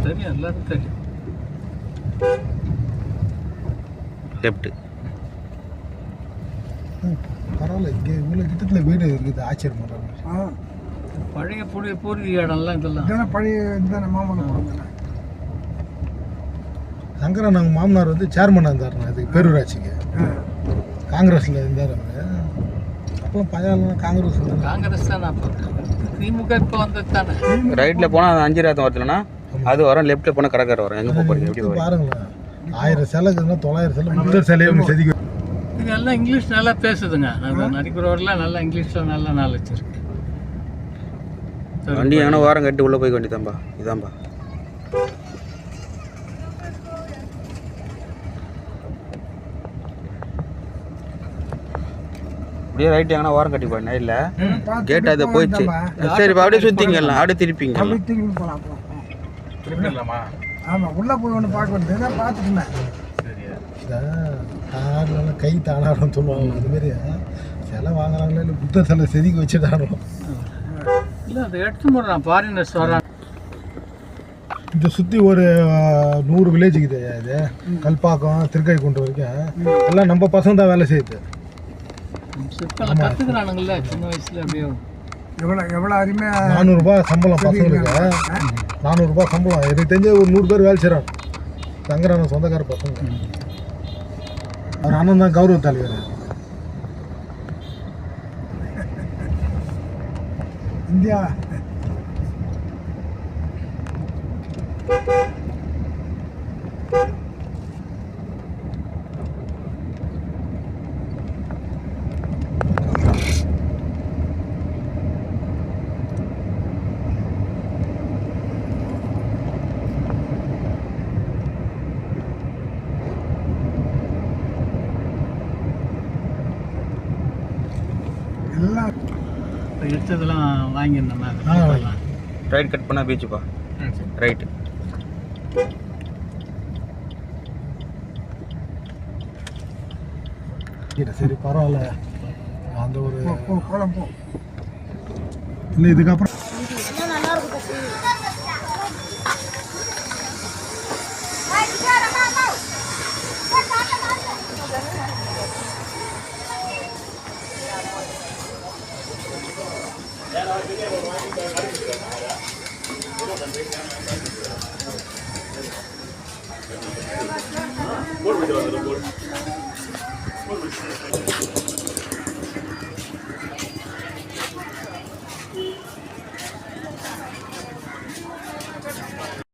தெரியும், எல்லாருக்கும் தெரியும். லெஃப்ட். பரவாயில்ல, இங்கே இவ்வளோ கிட்டத்தில் வீடு இருக்குது, ஆச்சரியம் பண்ணுறாங்க. பழைய பூர்வீக இடம்லாம் இதெல்லாம். இதெல்லாம் பழைய இதுதானே மாமல்லம். சங்கரன் நாங்கள் மாமனார் வந்து சேர்மனாக இருந்தாருண்ணா இதுக்கு பேரூராட்சிக்கு. காங்கிரஸில் இருந்தார் அவர். அப்போ பழையாலாம் காங்கிரஸ் தானே. அப்போ திமுக இப்போ வந்தது தானே. ரைட்டில் போனால் 5 ராத்தம் வருதுலண்ணா, அது வரும். லெஃப்ட்டில் போனால் கடற்கரை வரும். எங்கே போகிறீங்க? எப்படி வரும் பாருங்களேன், 1000 சிலை இருக்குதுன்னா 900 சிலை புத்தர் சிலையை ஒன்று செதுக்கி. இது எல்லாம் இங்கிலீஷ் நல்லா பேசுதுங்க. நாங்கள் நடிக்கிறவரெலாம் நல்லா இங்கிலீஷில் நல்லா நாலேஜ் இருக்கு. வண்டி எங்கன்னா வாரம் கட்டி உள்ளே போய் வேண்டியதான்பா. இதான்பா அப்படியே ரைட் எங்கன்னா வாரம் கட்டி போய் இல்லை கேட் அது போயிடுச்சு. சரிப்பா, அப்படியே சுற்றிங்கலாம், அப்படியே திருப்பிங்க. திருப்பிடலாமா? ஆமாம், உள்ளே போய் ஒன்று பார்க்க வேண்டியது பார்த்துட்டுனேன். தானாக கை தானாடும் சொல்லுவாங்க. அதுமாரி சிலை வாங்குறாங்களே இல்லை புத்தர் சிலை செதுக்கி வச்சுட்டாரோ இல்லை, அதை எடுத்து போடுறான் ஃபாரினர்ஸ் வரான். இதை சுற்றி ஒரு 100 வில்லேஜ் இருக்குது. இது கல்பாக்கம், திருக்கைக்குண்டு வரைக்கும் எல்லாம் நம்ம பசங்க தான் வேலை செய்யுது. சிற்பெல்லாம் கற்றுக்குறானுங்கள சின்ன வயசில். அப்படியே எவ்வளோ அருமையாக 400 ரூபாய் சம்பளம் பசங்களுக்கு. 400 ரூபாய் சம்பளம். எனக்கு தெரிஞ்ச ஒரு 100 பேர் வேலை செய்கிறாங்க. சங்கரான சொந்தக்கார பசங்க. அவர் அண்ணன் தான் கௌரவ தலைவர். இந்தியா எல்லாம் எடுத்ததெல்லாம் வாங்கியிருந்தோம். ரைட் கட் பண்ணால் பீச்சுப்பா. ரைட்டு. சரி, பரவாயில்ல. அந்த ஒரு குழம்பு இல்லை இதுக்கப்புறம்